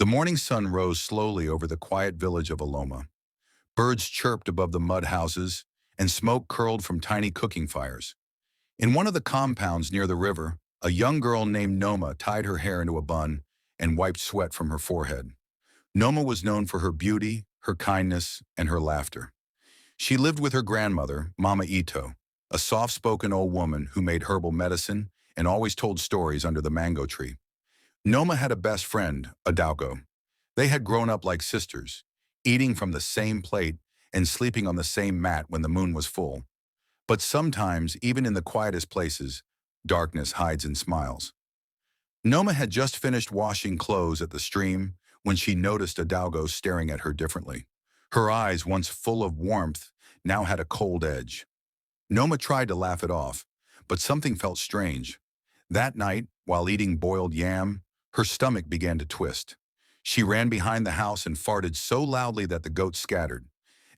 morning sun rose slowly over the quiet village of Aloma. Birds chirped above the mud houses, and smoke curled from tiny cooking fires. In one of the compounds near the river, a young girl named Noma tied her hair into a bun and wiped sweat from her forehead. Noma was known for her beauty, her kindness, and her laughter. She lived with her grandmother, Mama Ito, a soft-spoken old woman who made herbal medicine and always told stories under the mango tree. Noma had a best friend, Adaugo. They had grown up like sisters, eating from the same plate and sleeping on the same mat when the moon was full. But sometimes, even in the quietest places, darkness hides in smiles. Noma had just finished washing clothes at the stream when she noticed Adaugo staring at her differently. Her eyes, once full of warmth, now had a cold edge. Noma tried to laugh it off, but something felt strange. That night, while eating boiled yam, her stomach began to twist. She ran behind the house and farted so loudly that the goats scattered.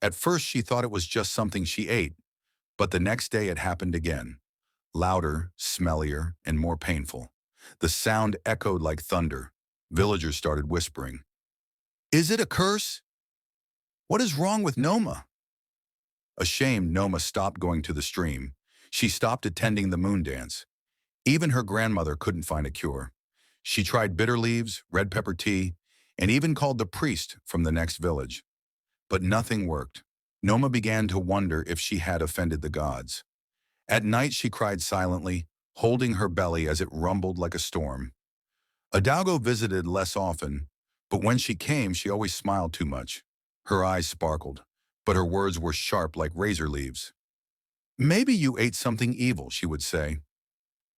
At first, she thought it was just something she ate, but the next day it happened again. Louder, smellier, and more painful. The sound echoed like thunder. Villagers started whispering. "Is it a curse? What is wrong with Noma?" Ashamed, Noma stopped going to the stream. She stopped attending the moon dance. Even her grandmother couldn't find a cure. She tried bitter leaves, red pepper tea, and even called the priest from the next village. But nothing worked. Noma began to wonder if she had offended the gods. At night she cried silently, holding her belly as it rumbled like a storm. Adaugo visited less often, but when she came she always smiled too much. Her eyes sparkled, but her words were sharp like razor leaves. "Maybe you ate something evil," she would say.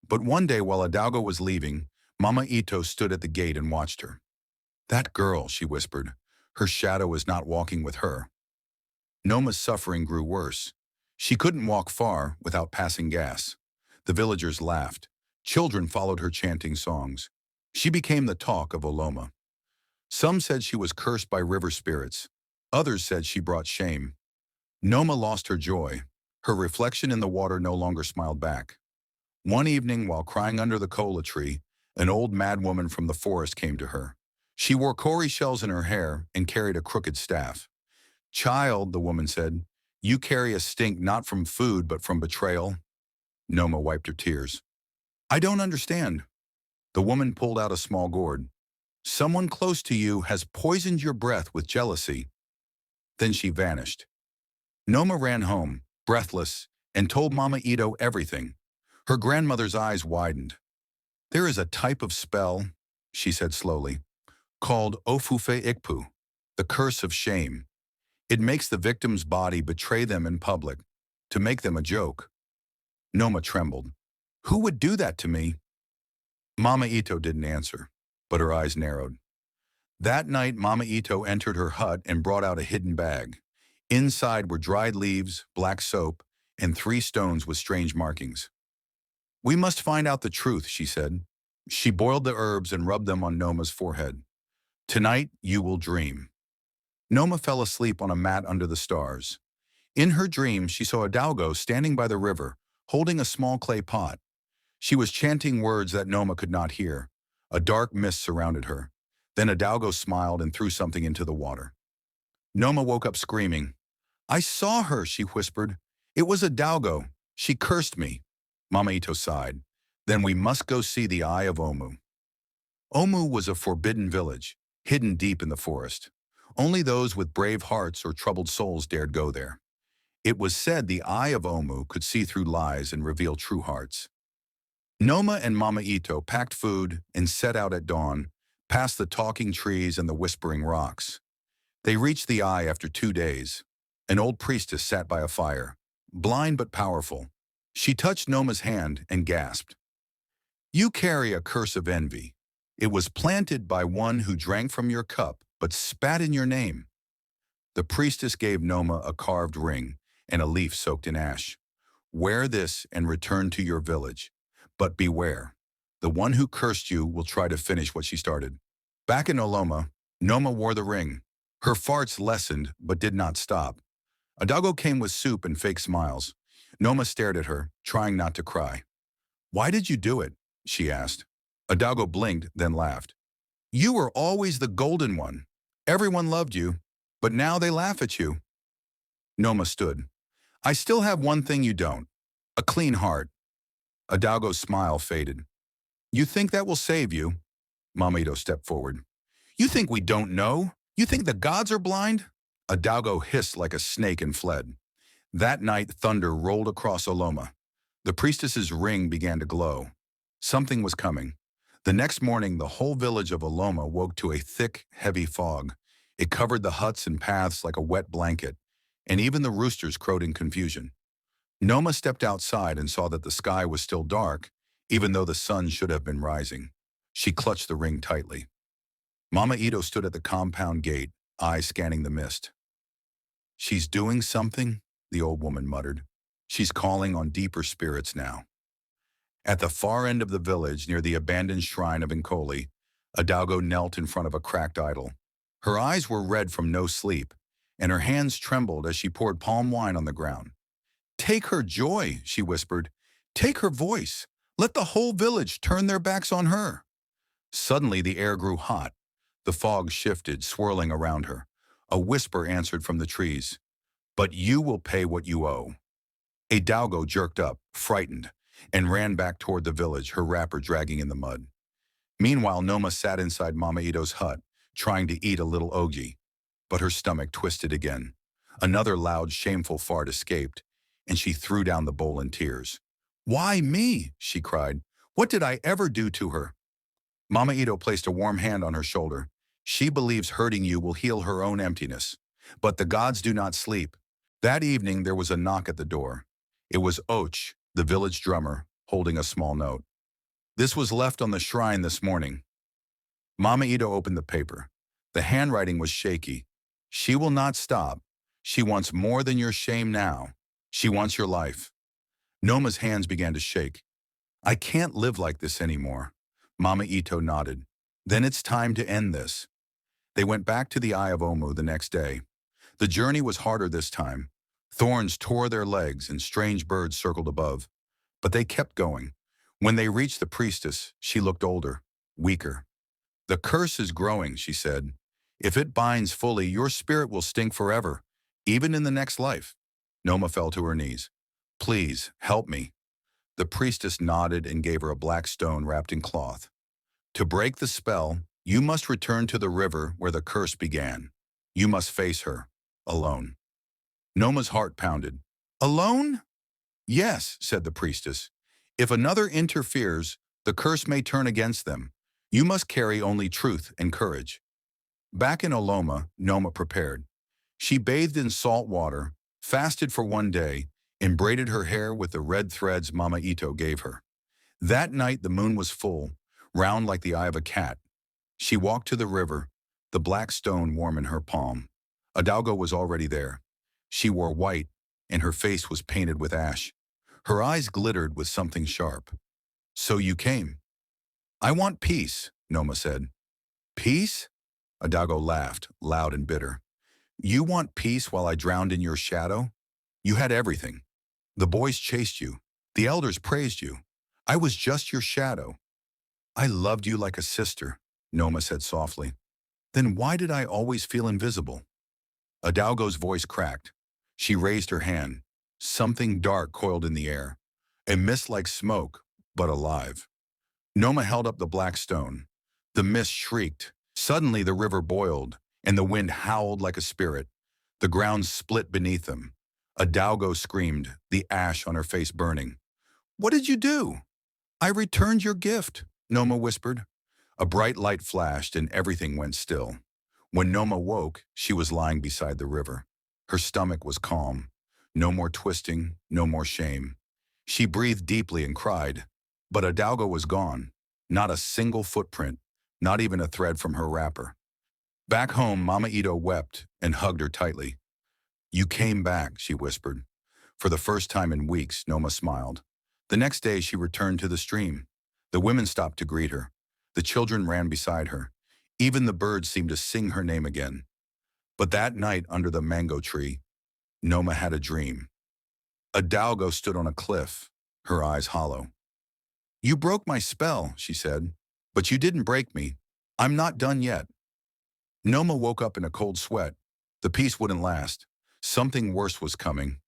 But one day while Adaugo was leaving, Mama Ito stood at the gate and watched her. "That girl," she whispered, "her shadow is not walking with her." Noma's suffering grew worse. She couldn't walk far without passing gas. The villagers laughed. Children followed her chanting songs. She became the talk of Oloma. Some said she was cursed by river spirits. Others said she brought shame. Noma lost her joy. Her reflection in the water no longer smiled back. One evening, while crying under the kola tree, an old mad woman from the forest came to her. She wore cowrie shells in her hair and carried a crooked staff. "Child," the woman said, "you carry a stink not from food but from betrayal." Noma wiped her tears. "I don't understand." The woman pulled out a small gourd. "Someone close to you has poisoned your breath with jealousy." Then she vanished. Noma ran home, breathless, and told Mama Ito everything. Her grandmother's eyes widened. "There is a type of spell," she said slowly, "called ofufe ikpu, the curse of shame. It makes the victim's body betray them in public, to make them a joke." Noma trembled. "Who would do that to me?" Mama Ito didn't answer, but her eyes narrowed. That night, Mama Ito entered her hut and brought out a hidden bag. Inside were dried leaves, black soap, and 3 stones with strange markings. "We must find out the truth," she said. She boiled the herbs and rubbed them on Noma's forehead. "Tonight, you will dream." Noma fell asleep on a mat under the stars. In her dream, she saw Adaugo standing by the river, holding a small clay pot. She was chanting words that Noma could not hear. A dark mist surrounded her. Then Adaugo smiled and threw something into the water. Noma woke up screaming. "I saw her," she whispered. "It was Adaugo. She cursed me." Mama Ito sighed. "Then we must go see the Eye of Omu." Omu was a forbidden village, hidden deep in the forest. Only those with brave hearts or troubled souls dared go there. It was said the Eye of Omu could see through lies and reveal true hearts. Noma and Mama Ito packed food and set out at dawn, past the talking trees and the whispering rocks. They reached the eye after 2 days. An old priestess sat by a fire, blind but powerful. She touched Noma's hand and gasped. "You carry a curse of envy. It was planted by one who drank from your cup but spat in your name." The priestess gave Noma a carved ring and a leaf soaked in ash. "Wear this and return to your village. But beware, the one who cursed you will try to finish what she started." Back in Oloma, Noma wore the ring. Her farts lessened but did not stop. Adaugo came with soup and fake smiles. Noma stared at her, trying not to cry. "Why did you do it?" she asked. Adaugo blinked, then laughed. You were always the golden one. Everyone loved you, but now they laugh at you. Noma stood. I still have one thing you don't. A clean heart. Adalgo's smile faded. You think that will save you? Mamito stepped forward. You think we don't know? You think the gods are blind? Adalgo hissed like a snake and fled. That night, thunder rolled across Oloma. The priestess's ring began to glow. Something was coming. The next morning, the whole village of Oloma woke to a thick, heavy fog. It covered the huts and paths like a wet blanket, and even the roosters crowed in confusion. Noma stepped outside and saw that the sky was still dark, even though the sun should have been rising. She clutched the ring tightly. Mama Ito stood at the compound gate, eyes scanning the mist. She's doing something, the old woman muttered. She's calling on deeper spirits now. At the far end of the village, near the abandoned shrine of Nkoli, Adalgo knelt in front of a cracked idol. Her eyes were red from no sleep, and her hands trembled as she poured palm wine on the ground. Take her joy, she whispered. Take her voice. Let the whole village turn their backs on her. Suddenly the air grew hot. The fog shifted, swirling around her. A whisper answered from the trees. But you will pay what you owe. Adalgo jerked up, frightened, and ran back toward the village, her wrapper dragging in the mud. Meanwhile, Noma sat inside Mama Ito's hut, trying to eat a little ogi. But her stomach twisted again. Another loud, shameful fart escaped, and she threw down the bowl in tears. Why me? She cried. What did I ever do to her? Mama Ito placed a warm hand on her shoulder. She believes hurting you will heal her own emptiness. But the gods do not sleep. That evening there was a knock at the door. It was Och, the village drummer, holding a small note. This was left on the shrine this morning. Mama Ito opened the paper. The handwriting was shaky. She will not stop. She wants more than your shame now. She wants your life. Noma's hands began to shake. I can't live like this anymore. Mama Ito nodded. Then it's time to end this. They went back to the Eye of Omu the next day. The journey was harder this time. Thorns tore their legs and strange birds circled above. But they kept going. When they reached the priestess, she looked older, weaker. The curse is growing, she said. If it binds fully, your spirit will stink forever, even in the next life. Noma fell to her knees. Please, help me. The priestess nodded and gave her a black stone wrapped in cloth. To break the spell, you must return to the river where the curse began. You must face her, alone. Noma's heart pounded. Alone? Yes, said the priestess. If another interferes, the curse may turn against them. You must carry only truth and courage. Back in Oloma, Noma prepared. She bathed in salt water, fasted for one day, and braided her hair with the red threads Mama Ito gave her. That night the moon was full, round like the eye of a cat. She walked to the river, the black stone warm in her palm. Adalgo was already there. She wore white, and her face was painted with ash. Her eyes glittered with something sharp. So you came. I want peace, Noma said. Peace? Adalgo laughed, loud and bitter. You want peace while I drowned in your shadow? You had everything. The boys chased you. The elders praised you. I was just your shadow. I loved you like a sister, Noma said softly. Then why did I always feel invisible? Adalgo's voice cracked. She raised her hand. Something dark coiled in the air. A mist like smoke, but alive. Noma held up the black stone. The mist shrieked. Suddenly the river boiled, and the wind howled like a spirit. The ground split beneath them. Adalgo screamed, the ash on her face burning. What did you do? I returned your gift, Noma whispered. A bright light flashed and everything went still. When Noma woke, she was lying beside the river. Her stomach was calm. No more twisting, no more shame. She breathed deeply and cried. But Adalgo was gone. Not a single footprint, not even a thread from her wrapper. Back home, Mama Ito wept and hugged her tightly. You came back, she whispered. For the first time in weeks, Noma smiled. The next day, she returned to the stream. The women stopped to greet her. The children ran beside her. Even the birds seemed to sing her name again. But that night under the mango tree, Noma had a dream. Adalgo stood on a cliff, her eyes hollow. You broke my spell, she said, but you didn't break me. I'm not done yet. Noma woke up in a cold sweat. The peace wouldn't last. Something worse was coming.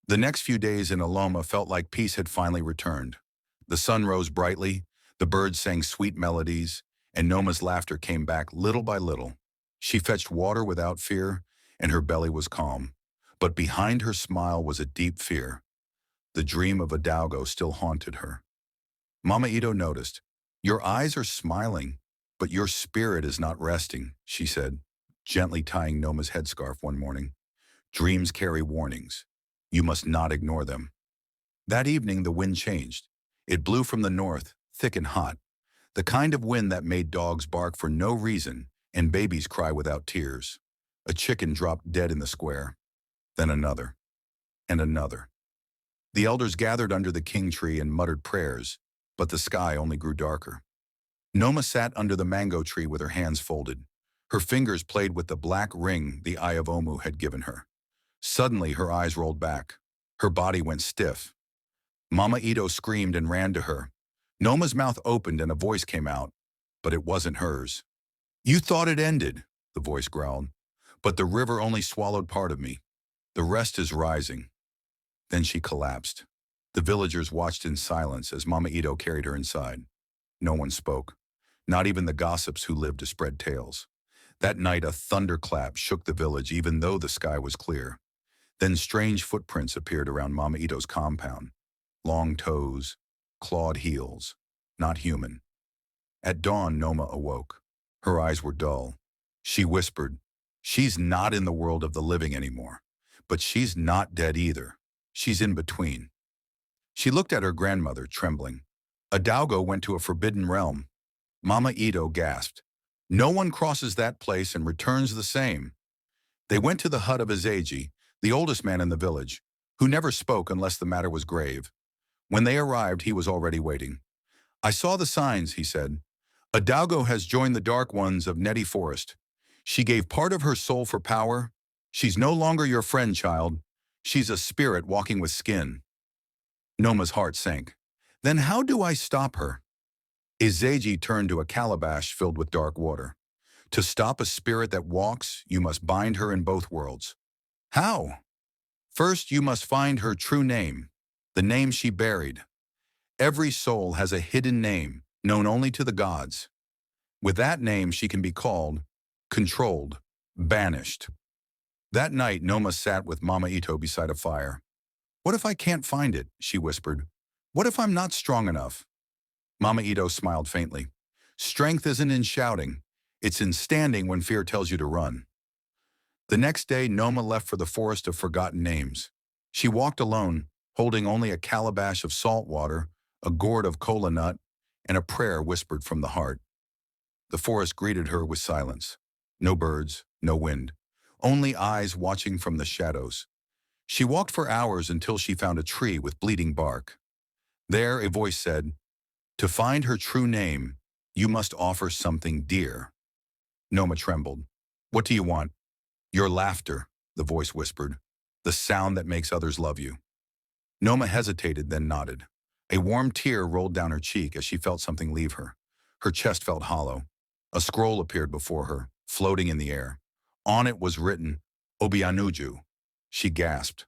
The next few days in Aloma felt like peace had finally returned. The sun rose brightly, the birds sang sweet melodies, and Noma's laughter came back little by little. She fetched water without fear, and her belly was calm. But behind her smile was a deep fear. The dream of a Dalgo still haunted her. Mama Ito noticed. Your eyes are smiling, but your spirit is not resting, she said, gently tying Noma's headscarf one morning. Dreams carry warnings. You must not ignore them. That evening, the wind changed. It blew from the north, thick and hot, the kind of wind that made dogs bark for no reason and babies cry without tears. A chicken dropped dead in the square, then another, and another. The elders gathered under the king tree and muttered prayers, but the sky only grew darker. Noma sat under the mango tree with her hands folded. Her fingers played with the black ring the Eye of Omu had given her. Suddenly, her eyes rolled back. Her body went stiff. Mama Ito screamed and ran to her. Noma's mouth opened and a voice came out, but it wasn't hers. You thought it ended, the voice growled, but the river only swallowed part of me. The rest is rising. Then she collapsed. The villagers watched in silence as Mama Ito carried her inside. No one spoke, not even the gossips who lived to spread tales. That night, a thunderclap shook the village even though the sky was clear. Then strange footprints appeared around Mama Ito's compound. Long toes, clawed heels, not human. At dawn, Noma awoke. Her eyes were dull. She whispered, she's not in the world of the living anymore, but she's not dead either. She's in between. She looked at her grandmother, trembling. A Dalgo went to a forbidden realm. Mama Ito gasped. No one crosses that place and returns the same. They went to the hut of Izeji, the oldest man in the village, who never spoke unless the matter was grave. When they arrived, he was already waiting. I saw the signs, he said. A Dalgo has joined the Dark Ones of Neti Forest. She gave part of her soul for power. She's no longer your friend, child. She's a spirit walking with skin. Noma's heart sank. Then how do I stop her? Izeji turned to a calabash filled with dark water. To stop a spirit that walks, you must bind her in both worlds. How? First, you must find her true name, the name she buried. Every soul has a hidden name, known only to the gods. With that name, she can be called, controlled, banished. That night, Noma sat with Mama Ito beside a fire. What if I can't find it? She whispered. What if I'm not strong enough? Mama Ito smiled faintly. Strength isn't in shouting. It's in standing when fear tells you to run. The next day, Noma left for the forest of forgotten names. She walked alone, holding only a calabash of salt water, a gourd of kola nut, and a prayer whispered from the heart. The forest greeted her with silence. No birds, no wind, only eyes watching from the shadows. She walked for hours until she found a tree with bleeding bark. There, a voice said, to find her true name, you must offer something dear. Noma trembled. What do you want? Your laughter, the voice whispered, the sound that makes others love you. Noma hesitated, then nodded. A warm tear rolled down her cheek as she felt something leave her. Her chest felt hollow. A scroll appeared before her, floating in the air. On it was written, Obianuju. She gasped.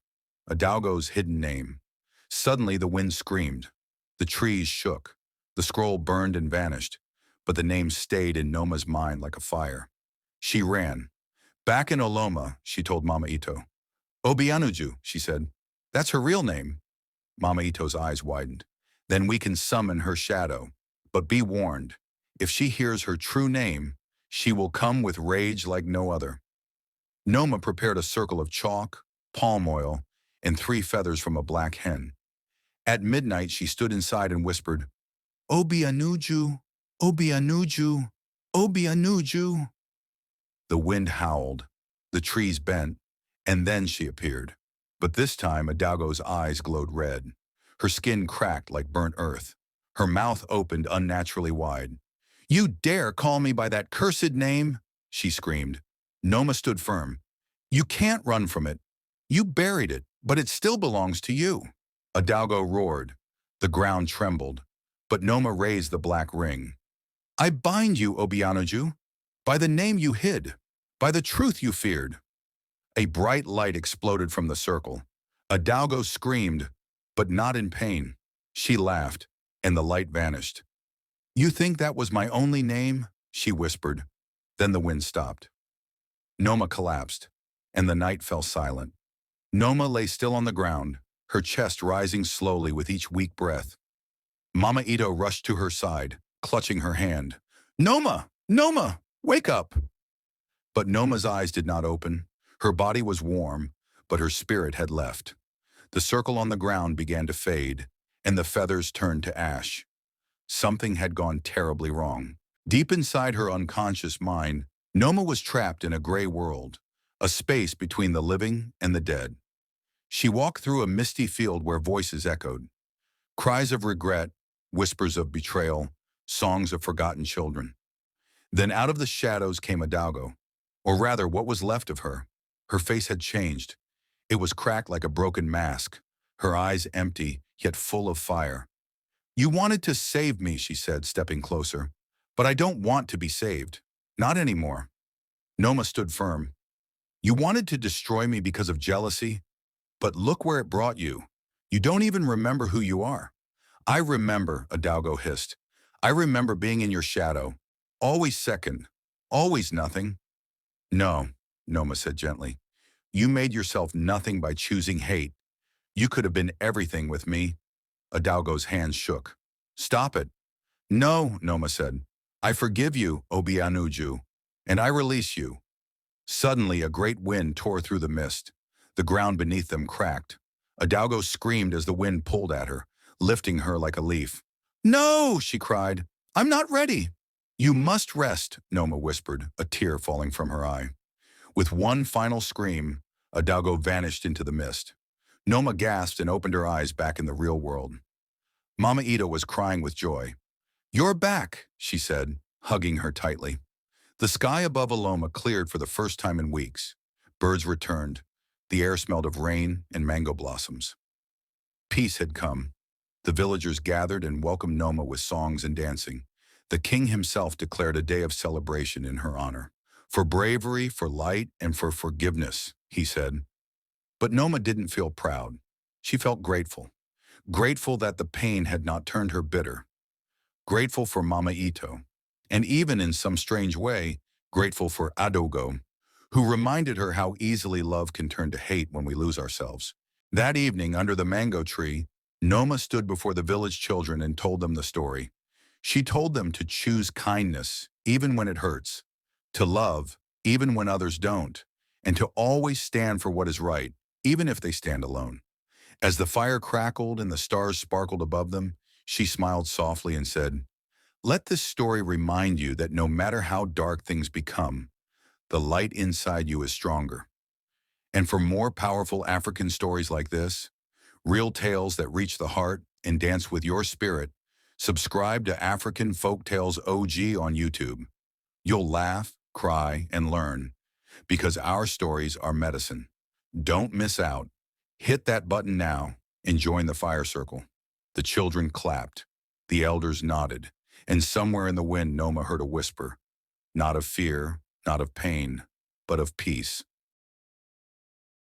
A Dalgo's hidden name. Suddenly the wind screamed. The trees shook. The scroll burned and vanished, but the name stayed in Noma's mind like a fire. She ran. Back in Oloma, she told Mama Ito. Obianuju, she said. That's her real name. Mama Ito's eyes widened. Then we can summon her shadow. But be warned, if she hears her true name, she will come with rage like no other. Noma prepared a circle of chalk, palm oil, and 3 feathers from a black hen. At midnight, she stood inside and whispered, Obianuju, Obianuju, Obianuju. The wind howled, the trees bent, and then she appeared. But this time, a Dalgo's eyes glowed red. Her skin cracked like burnt earth. Her mouth opened unnaturally wide. You dare call me by that cursed name? She screamed. Noma stood firm. You can't run from it. You buried it, but it still belongs to you. A Dalgo roared. The ground trembled, but Noma raised the black ring. I bind you, Obianuju, by the name you hid, by the truth you feared. A bright light exploded from the circle. Adalgo screamed, but not in pain. She laughed, and the light vanished. You think that was my only name? She whispered. Then the wind stopped. Noma collapsed, and the night fell silent. Noma lay still on the ground, her chest rising slowly with each weak breath. Mama Ito rushed to her side, clutching her hand. Noma! Noma! Wake up! But Noma's eyes did not open. Her body was warm, but her spirit had left. The circle on the ground began to fade, and the feathers turned to ash. Something had gone terribly wrong. Deep inside her unconscious mind, Noma was trapped in a gray world, a space between the living and the dead. She walked through a misty field where voices echoed. Cries of regret, whispers of betrayal, songs of forgotten children. Then out of the shadows came Adalgo, or rather what was left of her. Her face had changed. It was cracked like a broken mask, her eyes empty, yet full of fire. You wanted to save me, she said, stepping closer. But I don't want to be saved. Not anymore. Noma stood firm. You wanted to destroy me because of jealousy? But look where it brought you. You don't even remember who you are. I remember, Adalgo hissed. I remember being in your shadow. Always second. Always nothing. No, Noma said gently. You made yourself nothing by choosing hate. You could have been everything with me. Adalgo's hands shook. Stop it. No, Noma said. I forgive you, Obianuju, and I release you. Suddenly, a great wind tore through the mist. The ground beneath them cracked. Adalgo screamed as the wind pulled at her, lifting her like a leaf. No, she cried. I'm not ready. You must rest, Noma whispered, a tear falling from her eye. With one final scream, Adalgo vanished into the mist. Noma gasped and opened her eyes back in the real world. Mama Ito was crying with joy. You're back, she said, hugging her tightly. The sky above Aloma cleared for the first time in weeks. Birds returned. The air smelled of rain and mango blossoms. Peace had come. The villagers gathered and welcomed Noma with songs and dancing. The king himself declared a day of celebration in her honor. For bravery, for light, and for forgiveness, he said. But Noma didn't feel proud. She felt grateful. Grateful that the pain had not turned her bitter. Grateful for Mama Ito. And even in some strange way, grateful for Adalgo, who reminded her how easily love can turn to hate when we lose ourselves. That evening, under the mango tree, Noma stood before the village children and told them the story. She told them to choose kindness, even when it hurts, to love, even when others don't, and to always stand for what is right, even if they stand alone. As the fire crackled and the stars sparkled above them, she smiled softly and said, Let this story remind you that no matter how dark things become, the light inside you is stronger. And for more powerful African stories like this, real tales that reach the heart and dance with your spirit, subscribe to African Folktales OG on YouTube. You'll laugh, cry, and learn, because our stories are medicine. Don't miss out. Hit that button now and join the fire circle. The children clapped, the elders nodded, and somewhere in the wind Noma heard a whisper, not of fear, not of pain, but of peace.